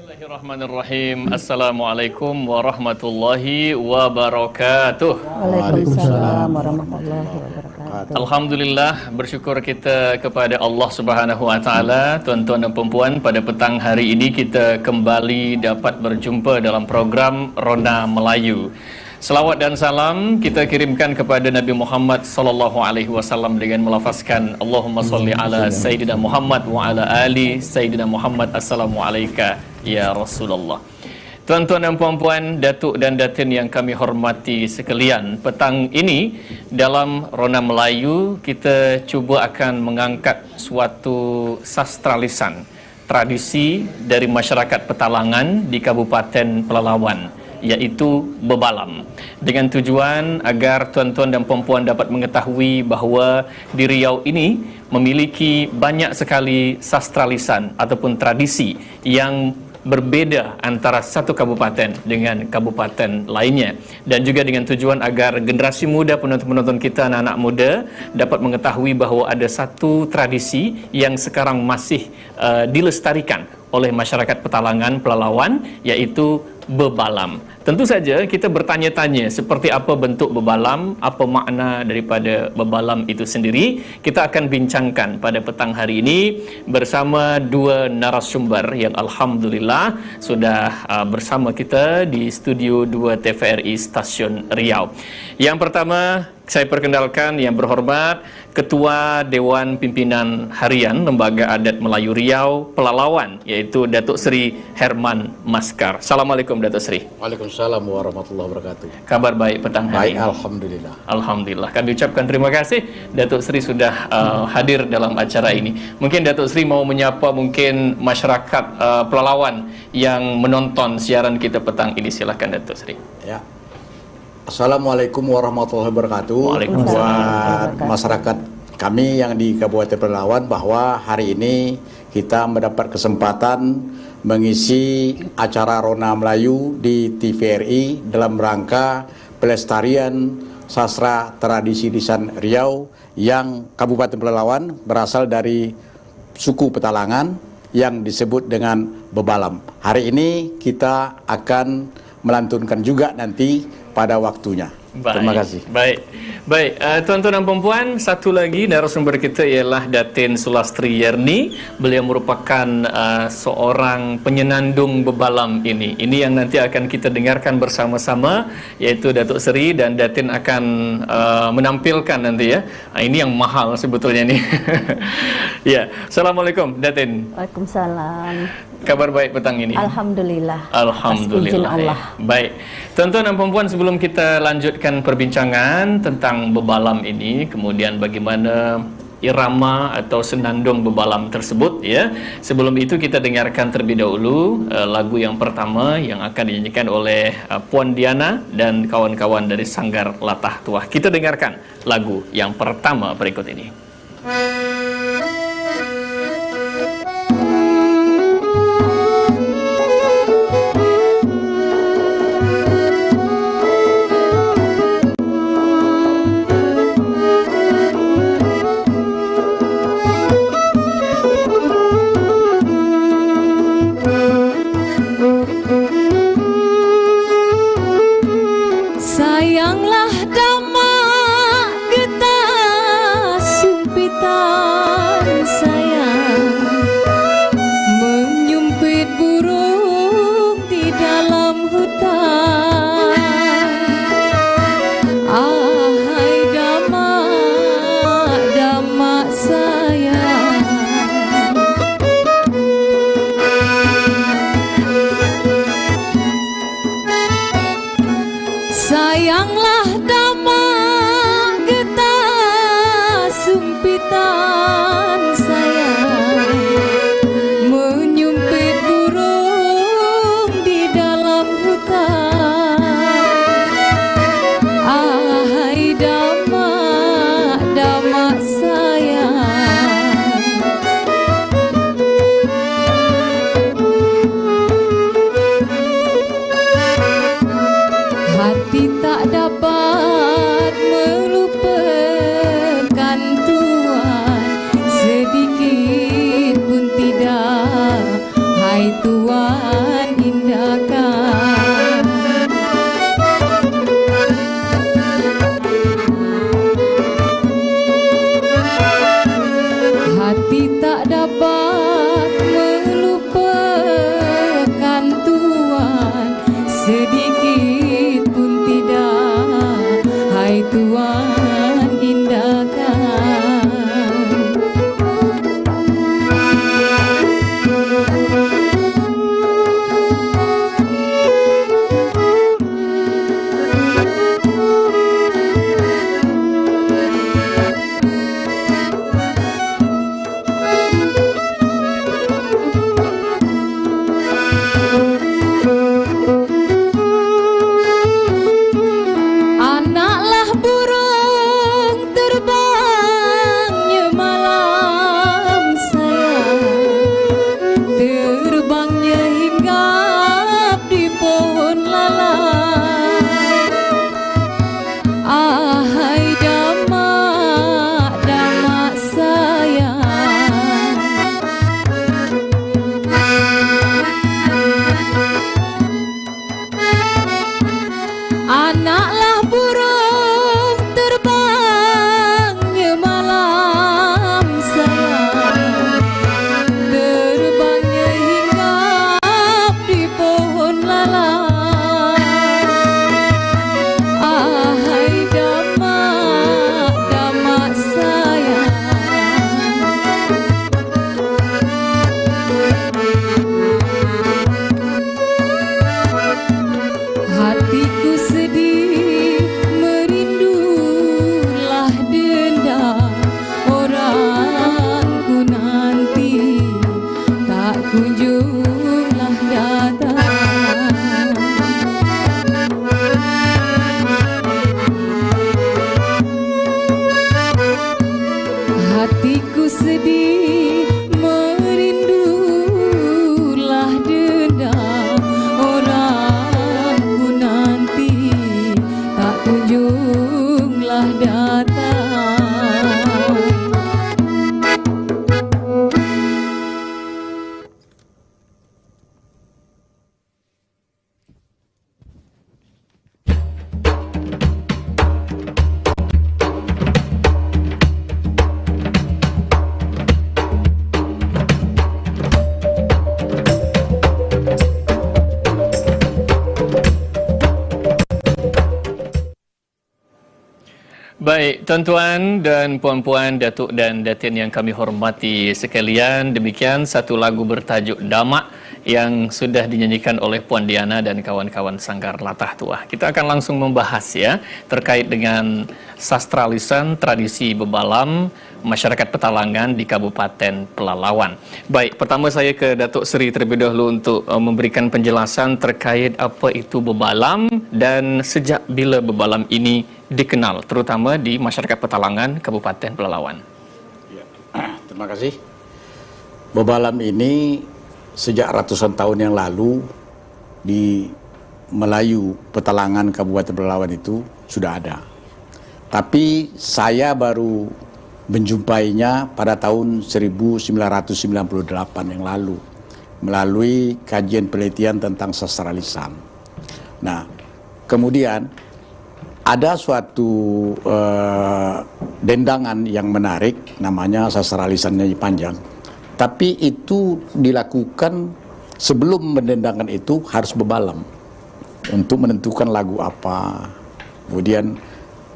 Bismillahirrahmanirrahim. Assalamualaikum warahmatullahi wabarakatuh. Waalaikumsalam warahmatullahi wabarakatuh. Alhamdulillah, bersyukur kita kepada Allah Subhanahu wa taala. Tuan-tuan dan puan-puan, pada petang hari ini kita kembali dapat berjumpa dalam program Rona Melayu. Selawat dan salam kita kirimkan kepada Nabi Muhammad sallallahu alaihi wasallam dengan melafazkan Allahumma salli ala Sayyidina Muhammad wa ala ali Sayyidina Muhammad. Assalamu alayka ya Rasulullah. Tuan-tuan dan puan-puan, datuk dan datin yang kami hormati sekalian, petang ini dalam Rona Melayu kita cuba akan mengangkat suatu sastra lisan, tradisi dari masyarakat Petalangan di Kabupaten Pelalawan, iaitu bebalam, dengan tujuan agar tuan-tuan dan puan-puan dapat mengetahui bahawa di Riau ini memiliki banyak sekali sastra lisan ataupun tradisi yang berbeda antara satu kabupaten dengan kabupaten lainnya, dan juga dengan tujuan agar generasi muda, penonton-penonton kita, anak-anak muda dapat mengetahui bahawa ada satu tradisi yang sekarang masih dilestarikan oleh masyarakat Petalangan, Pelalawan, iaitu bebalam. Tentu saja kita bertanya-tanya seperti apa bentuk bebalam, apa makna daripada bebalam itu sendiri. Kita akan bincangkan pada petang hari ini bersama dua narasumber yang alhamdulillah sudah bersama kita di studio 2 TVRI Stasiun Riau. Yang pertama saya perkenalkan yang berhormat Ketua Dewan Pimpinan Harian Lembaga Adat Melayu Riau Pelalawan, iaitu Datuk Seri Herman Maskar. Assalamualaikum Datuk Seri. Waalaikumsalam warahmatullahi wabarakatuh. Kabar baik petang hari ini? Baik, alhamdulillah. Alhamdulillah. Kami ucapkan terima kasih Datuk Seri sudah hadir dalam acara ini. Mungkin Datuk Seri mau menyapa mungkin masyarakat Pelalawan yang menonton siaran kita petang ini. Silakan Datuk Seri. Ya. Assalamualaikum warahmatullahi wabarakatuh. Buat masyarakat kami yang di Kabupaten Pelalawan, bahwa hari ini kita mendapat kesempatan mengisi acara Rona Melayu di TVRI dalam rangka pelestarian sastra tradisi lisan Riau yang Kabupaten Pelalawan berasal dari suku Petalangan yang disebut dengan bebalam. Hari ini kita akan melantunkan juga nanti pada waktunya. Terima kasih. Baik, tuan-tuan dan puan-puan, satu lagi narasumber kita ialah Datin Sulastri Yerni. Beliau merupakan seorang penyenandung bebalam ini. Ini yang nanti akan kita dengarkan bersama-sama, yaitu Datuk Seri dan Datin akan menampilkan nanti ya. Ini yang mahal sebetulnya nih. Ya, Assalamualaikum Datin. Waalaikumsalam. Kabar baik petang ini? Alhamdulillah. Alhamdulillah. Izin Allah. Baik, tuan-tuan dan puan-puan, sebelum kita lanjutkan perbincangan tentang bebalam ini, kemudian bagaimana irama atau senandung bebalam tersebut ya. Sebelum itu kita dengarkan terlebih dahulu lagu yang pertama yang akan dinyanyikan oleh Puan Diana dan kawan-kawan dari Sanggar Latah Tuah. Kita dengarkan lagu yang pertama berikut ini. Sayanglah dama getah hai Tuhan indahkan. Hati tak dapat melupakan Tuhan, sedikit pun tidak, hai Tuhan indahkan. Anaklah burung terbangnya malam sayang, terbangnya hinggap di pohon lalang. Ahai damak, damak sayang, anaklah burung terbangnya malam sayang, terbangnya hinggap di pohon lalang. Ahai damak, damak sayang, hatiku sedih merindulah dendam orangku nanti tak kunjunglah datang. Hatiku sedih merindulah dendam orangku nanti tak kunjunglah datang. Baik, tuan-tuan dan puan-puan, datuk dan datin yang kami hormati sekalian, demikian satu lagu bertajuk Damak yang sudah dinyanyikan oleh Puan Diana dan kawan-kawan Sanggar Latah Tuah. Kita akan langsung membahas ya terkait dengan sastra lisan tradisi bebalam masyarakat Petalangan di Kabupaten Pelalawan. Baik, pertama saya ke Datuk Seri terlebih dahulu untuk memberikan penjelasan terkait apa itu bebalam dan sejak bila bebalam ini dikenal, terutama di masyarakat Petalangan, Kabupaten Pelalawan. Ya, terima kasih. Bebalam ini sejak ratusan tahun yang lalu di Melayu Petalangan, Kabupaten Pelalawan itu sudah ada. Tapi saya baru menjumpainya pada tahun 1998 yang lalu melalui kajian penelitian tentang sastra lisan. Nah, kemudian ada suatu dendangan yang menarik, namanya sastra lisan Nyanyi Panjang. Tapi itu dilakukan sebelum mendendangkan itu harus bebalam untuk menentukan lagu apa. Kemudian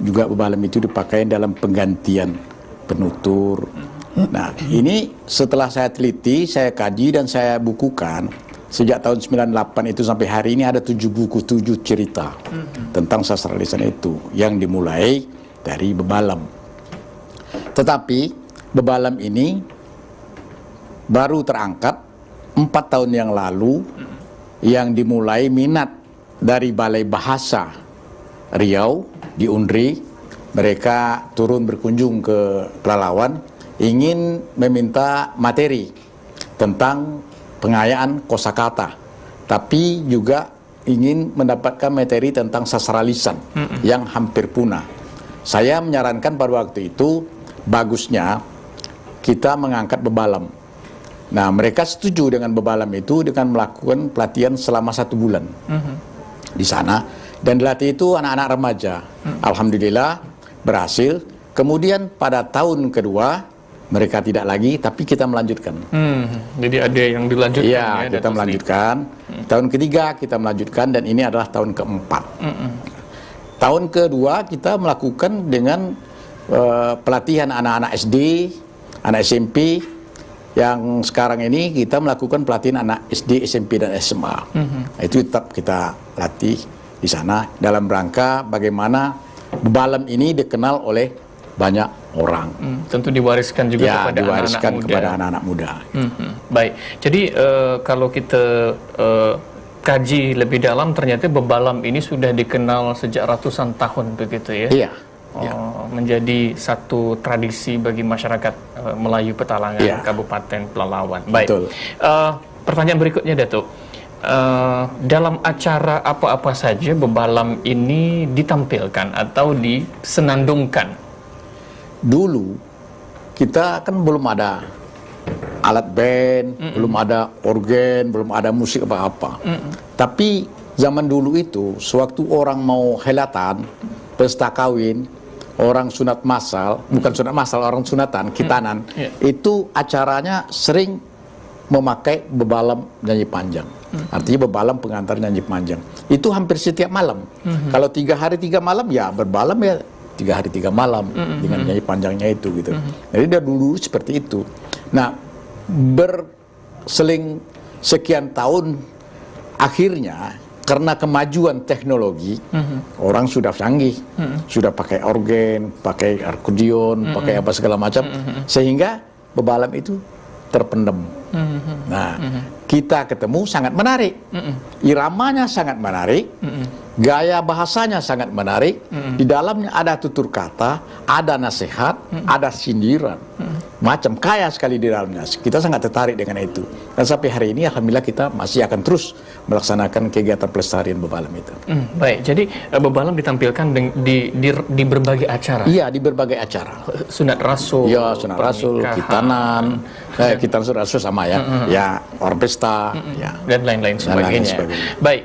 juga bebalam itu dipakai dalam penggantian penutur. Nah, ini setelah saya teliti, saya kaji dan saya bukukan. Sejak tahun 98 itu sampai hari ini ada 7 buku, 7 cerita tentang sastra lisan itu yang dimulai dari bebalam. Tetapi bebalam ini baru terangkat 4 tahun yang lalu, yang dimulai minat dari Balai Bahasa Riau di Undri. Mereka turun berkunjung ke Pelalawan, ingin meminta materi tentang pengayaan kosakata, tapi juga ingin mendapatkan materi tentang sastra lisan yang hampir punah. Saya menyarankan pada waktu itu bagusnya kita mengangkat bebalam. Nah, mereka setuju dengan Bebalam itu dengan melakukan pelatihan selama 1 bulan di sana. Dan dilatih itu anak-anak remaja. Alhamdulillah berhasil. Kemudian pada tahun kedua mereka tidak lagi, tapi kita melanjutkan. Jadi ada yang dilanjutkan Iya, ya, kita Datuk Seri. melanjutkan. Tahun ketiga kita melanjutkan dan ini adalah tahun keempat. Tahun kedua kita melakukan dengan pelatihan anak-anak SD, anak SMP. Yang sekarang ini kita melakukan pelatihan anak SD, SMP dan SMA. Itu tetap kita latih di sana dalam rangka bagaimana Bebalam ini dikenal oleh banyak orang. Tentu diwariskan juga Ya, kepada diwariskan anak-anak muda. kepada anak-anak muda. Baik, jadi kalau kita kaji lebih dalam, ternyata Bebalam ini sudah dikenal sejak ratusan tahun begitu ya? Iya. Menjadi satu tradisi bagi masyarakat Melayu Petalangan, Kabupaten Pelalawan. Baik. Betul. Pertanyaan berikutnya, Datuk. Dalam acara apa-apa saja Bebalam ini ditampilkan atau disenandungkan? Dulu kita kan belum ada alat band, belum ada organ, belum ada musik apa-apa. Tapi zaman dulu itu, sewaktu orang mau helatan, pesta kawin, orang sunat massal, bukan sunat massal, orang sunatan, khitanan, itu acaranya sering memakai Bebalam nyanyi panjang. Artinya Bebalam pengantar nyanyi panjang. Itu hampir setiap malam. Kalau 3 hari 3 malam, ya Bebalam ya 3 hari 3 malam dengan nyanyi panjangnya itu gitu. Jadi dari dulu seperti itu. Nah, berseling sekian tahun akhirnya karena kemajuan teknologi, orang sudah canggih, sudah pakai organ, pakai akordeon, pakai apa segala macam, sehingga Bebalam itu terpendam. Nah, kita ketemu sangat menarik, iramanya sangat menarik, gaya bahasanya sangat menarik, di dalamnya ada tutur kata, ada nasihat, ada sindiran, macam kaya sekali di dalamnya. Kita sangat tertarik dengan itu. Dan sampai hari ini alhamdulillah kita masih akan terus melaksanakan kegiatan pelestarian Bebalam itu. Baik, jadi Bebalam ditampilkan di berbagai acara. Iya, di berbagai acara. Sunat Rasul. Ya, sunat Rasul, khitanan, khitanan sunat Rasul sama ya. Ya, orkestra, ya. Dan lain-lain sebagainya. Baik,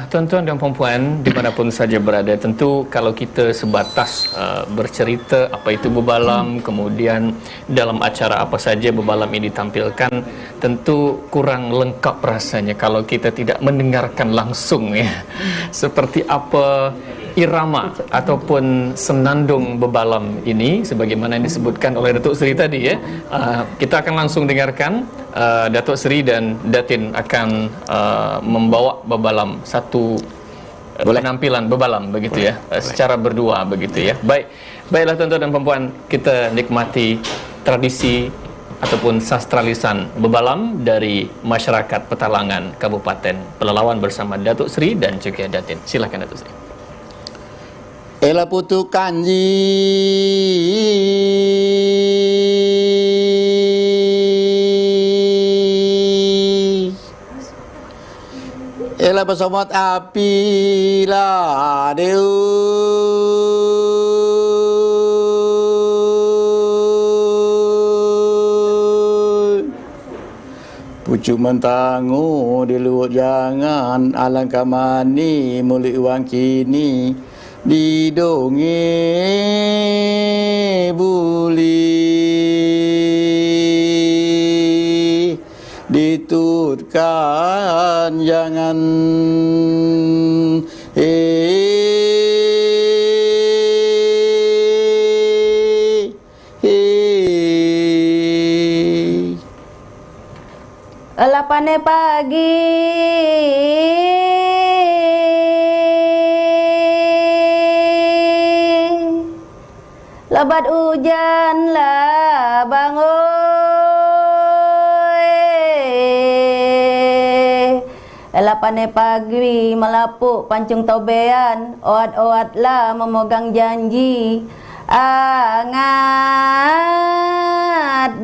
tuan-tuan dan puan-puan dimanapun saja berada, tentu kalau kita sebatas bercerita apa itu Bebalam, kemudian dalam acara apa saja Bebalam ini ditampilkan, tentu kurang lengkap rasanya kalau kita tidak mendengarkan langsung ya, seperti apa irama ataupun senandung Bebalam ini, sebagaimana yang disebutkan oleh Datuk Seri tadi ya. Kita akan langsung dengarkan. Datuk Seri dan Datin akan membawa Bebalam, satu penampilan Bebalam begitu ya, secara berdua begitu ya. Baiklah tuan-tuan dan puan-puan, kita nikmati tradisi ataupun sastra lisan Bebalam dari masyarakat Petalangan Kabupaten Pelalawan bersama Datuk Seri dan juga Datin. Silakan Datuk Seri. Ela putu kanji ela bersama api lah deu pucuk mentangu di luar jangan alangkah mani mulik uang kini di donge buli ditutkan jangan Lapane pagi lebat hujan lah bangun lapane pagi melapuk pancung tobean oat-oat lah memegang janji angat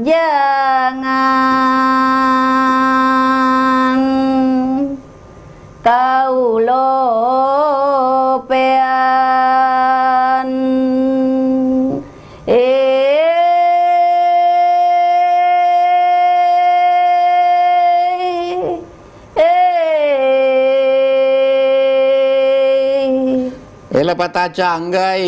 jangan kau lopean Bela patah canggai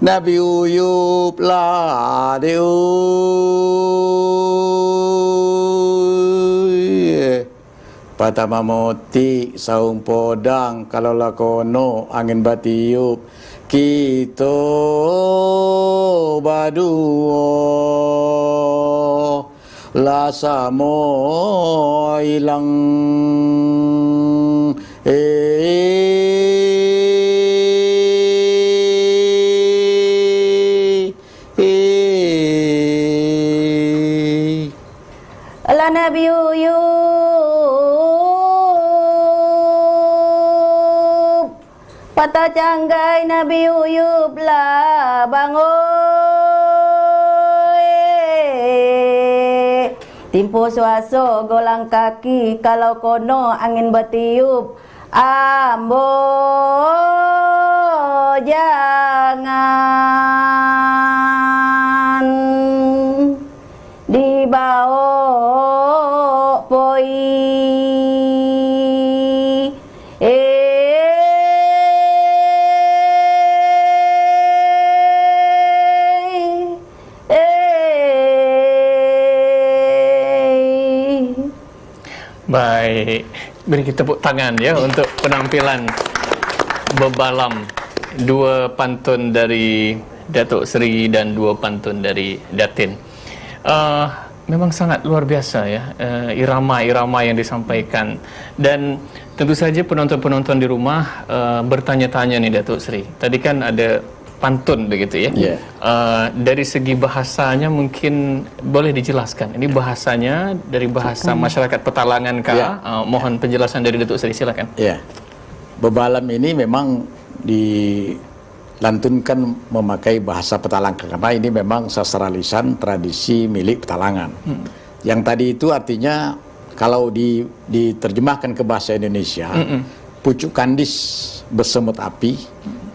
Nabi Uyub lah patah mamoti saung podang kalau lakono angin batiup kita baduo lasa mo ilang ala Nabi Uyub patah canggai Nabi Uyub lah bangun timpo suaso golang kaki kalau kono angin bertiup ambo jangan dibawa poi Baik, beri kita tepuk tangan ya untuk penampilan bebalam, 2 pantun dari Datuk Seri dan 2 pantun dari Datin. Memang sangat luar biasa ya, irama-irama yang disampaikan, dan tentu saja penonton-penonton di rumah bertanya-tanya nih Datuk Seri. Tadi kan ada pantun begitu ya. Yeah. Dari segi bahasanya mungkin boleh dijelaskan. Ini bahasanya dari bahasa masyarakat Petalangan kah? Yeah. Mohon penjelasan dari Datuk Seri, silakan. Ya, bebalam ini memang dilantunkan memakai bahasa Petalangan karena ini memang sastra lisan tradisi milik Petalangan. Yang tadi itu artinya kalau diterjemahkan ke bahasa Indonesia, pucuk kandis bersemut api,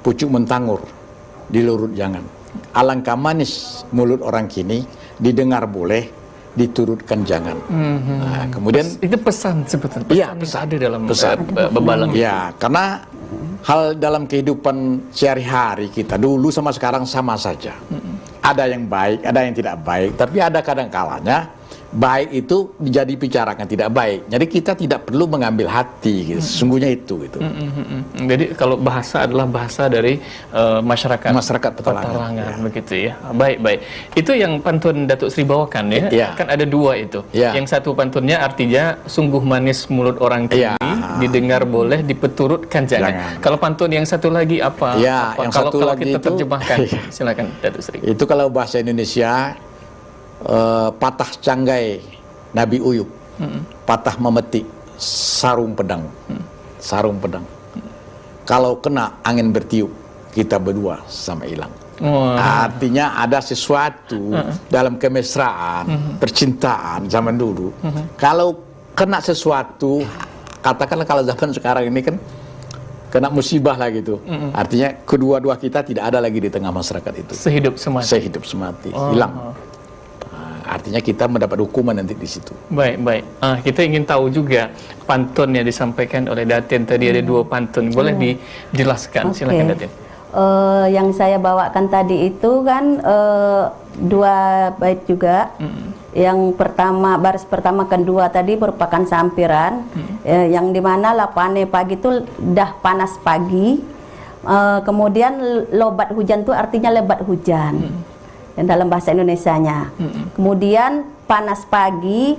pucuk mentangur dilurut jangan. Alangkah manis mulut orang kini, didengar boleh, diturutkan jangan. Nah, kemudian itu pesan sebetulnya. Iya, pesan ada dalam pesan. bebalam. Ya, karena hal dalam kehidupan sehari-hari kita dulu sama sekarang sama saja. Ada yang baik, ada yang tidak baik, tapi ada kadang kalanya baik itu dijadi bicarakan tidak baik. Jadi kita tidak perlu mengambil hati gitu. Sesungguhnya itu gitu. Jadi kalau bahasa adalah bahasa dari masyarakat Petalangan ya. Begitu ya. Baik. Itu yang pantun Datuk Seri bawakan ya. Ya. Kan ada 2 itu. Ya. Yang satu pantunnya artinya sungguh manis mulut orang kini, Ya. didengar boleh, dipeturutkan jangan. Kalau pantun yang satu lagi apa? Ya, apa? yang Kalau satu lagi kita itu terjemahkan, silakan Datuk Seri. Itu kalau bahasa Indonesia patah canggai Nabi Uyub, patah memetik sarung pedang, sarung pedang. Kalau kena angin bertiup, kita berdua sama hilang. Artinya ada sesuatu dalam kemesraan, percintaan zaman dulu. Kalau kena sesuatu, katakanlah kalau zaman sekarang ini kan kena musibah lah gitu. Artinya kedua-dua kita tidak ada lagi di tengah masyarakat itu. Sehidup semati. Sehidup semati, hilang. Artinya kita mendapat hukuman nanti di situ. Baik. Kita ingin tahu juga pantun yang disampaikan oleh Datin tadi, ada 2 pantun. Boleh dijelaskan? Silakan Datin. Yang saya bawakan tadi itu kan 2 bait juga. Yang pertama, baris pertama kedua tadi merupakan sampiran, yang dimana lapane pagi itu dah panas pagi, kemudian lobat hujan itu artinya lebat hujan dalam bahasa Indonesianya. Kemudian panas pagi